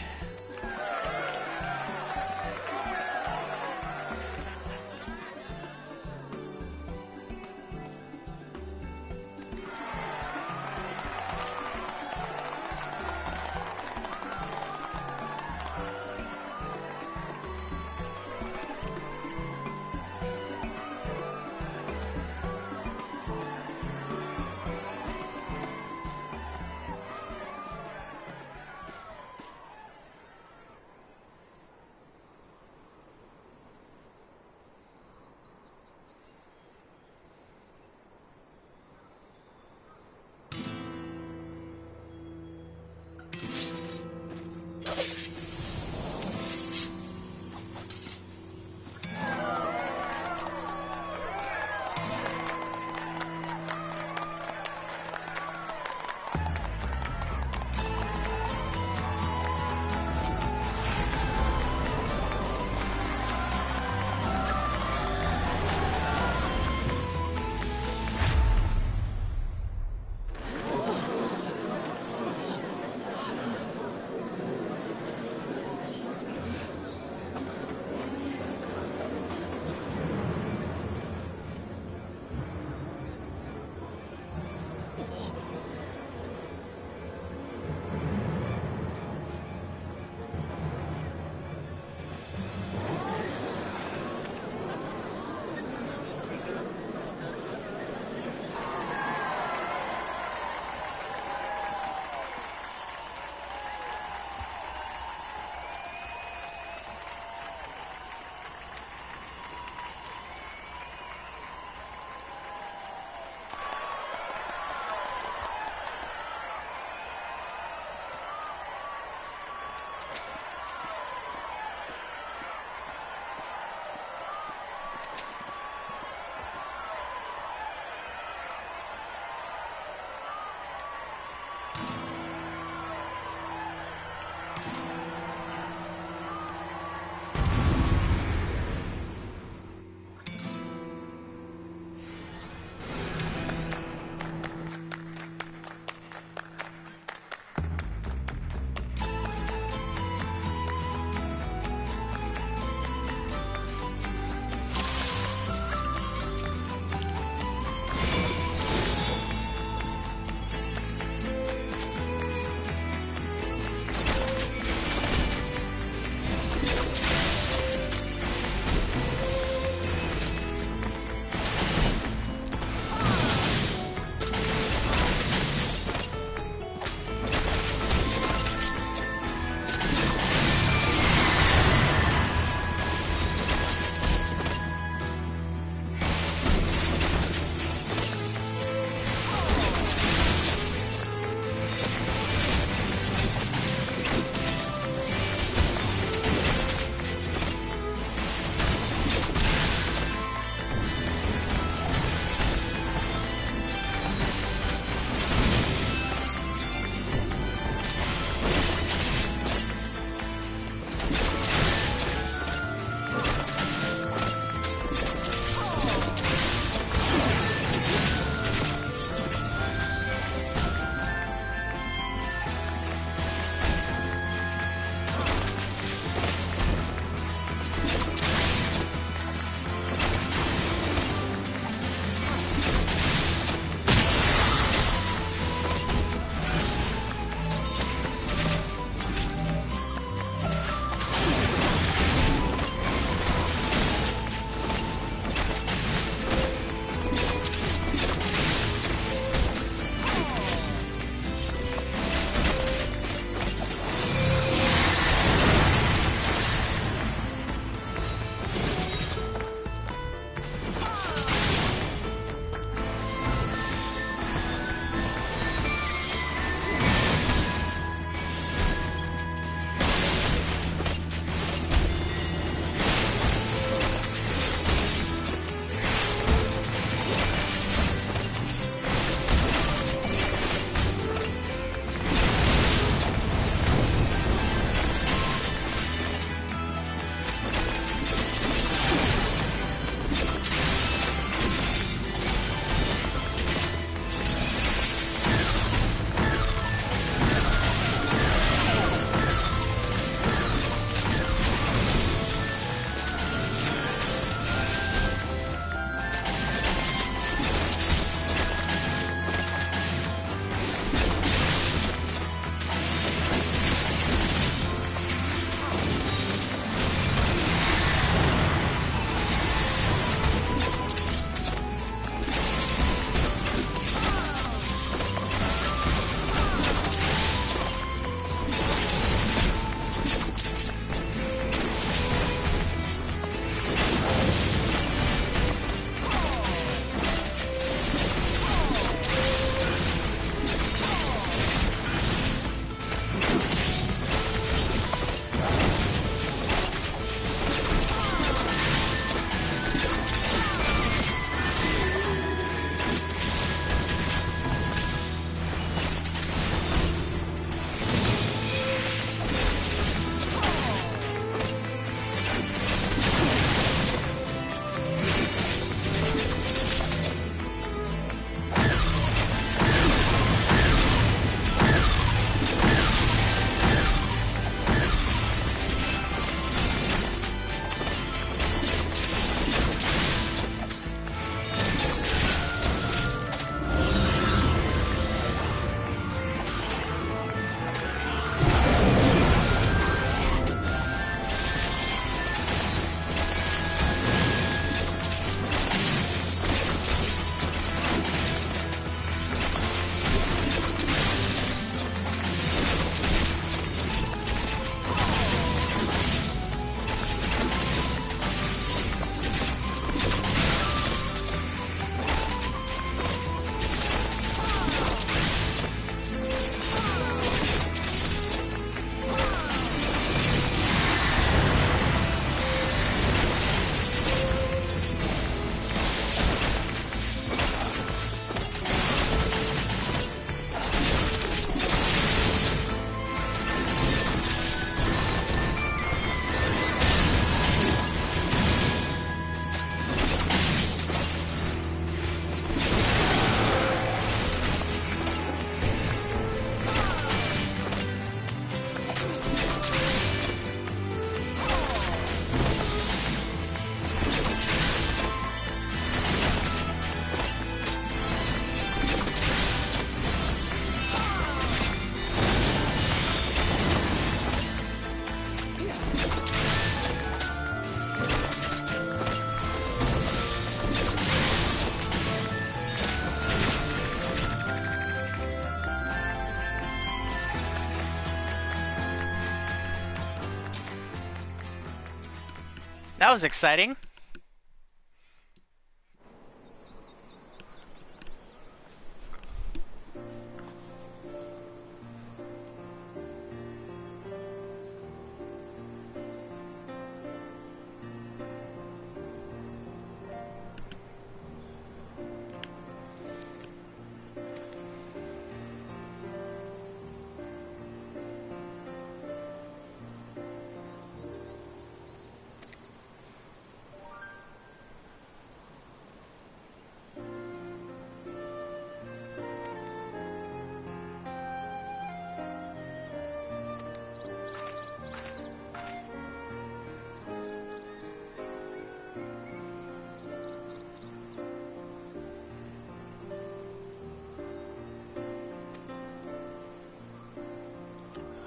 was exciting.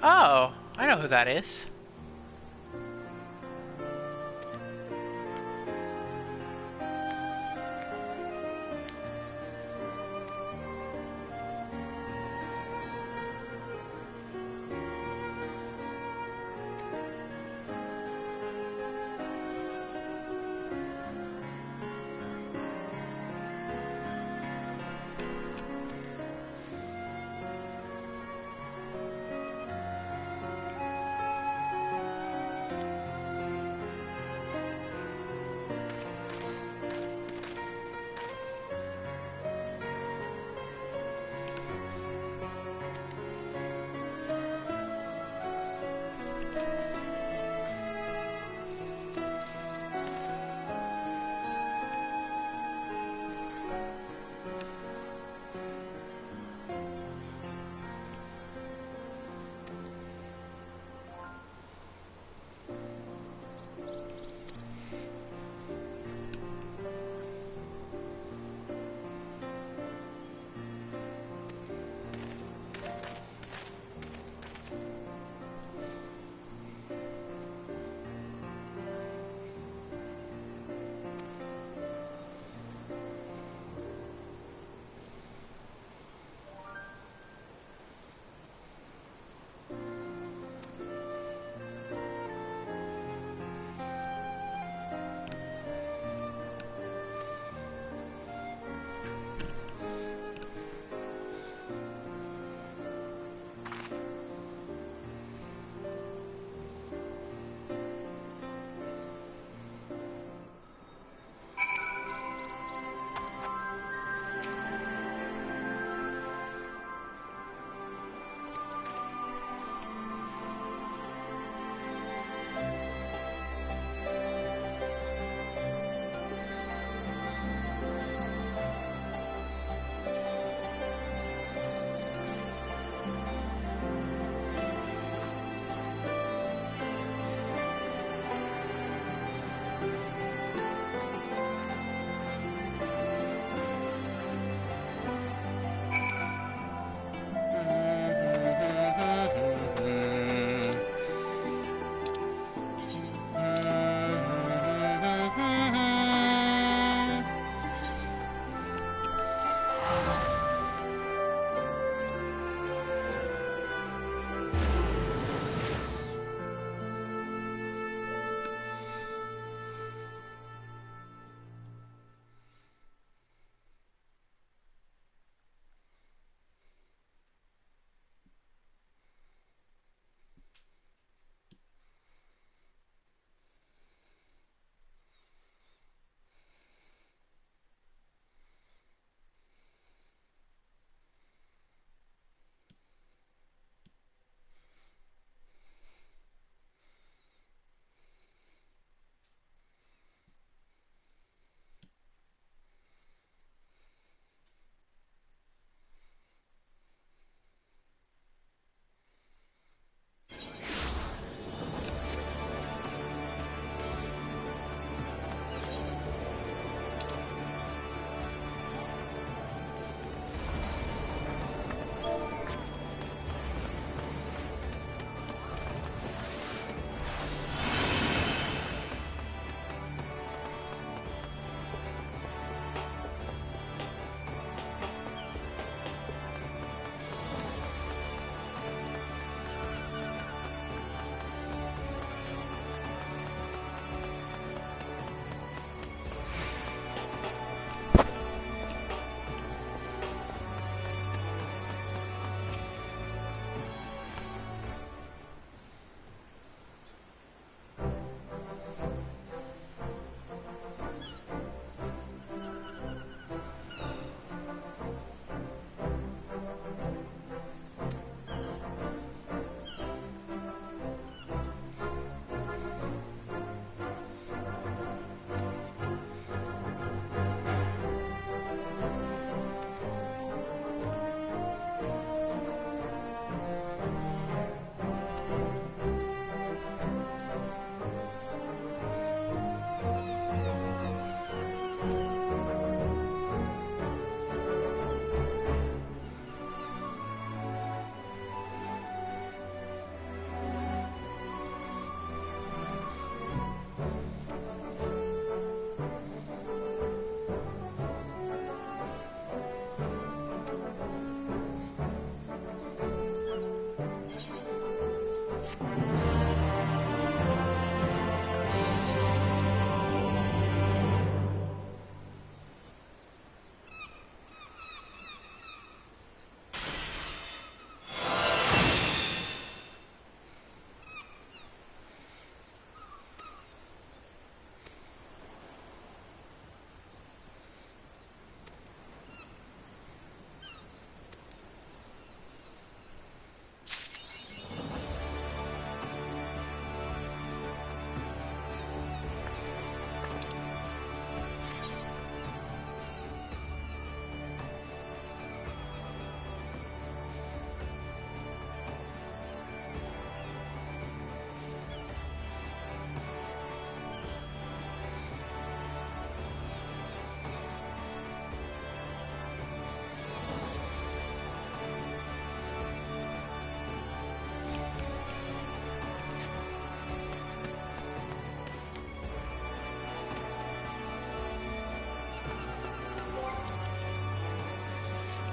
Oh, I know who that is.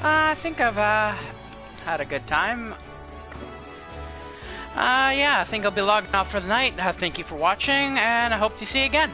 I think I've had a good time. Yeah, I think I'll be logging off for the night. Thank you for watching, and I hope to see you again.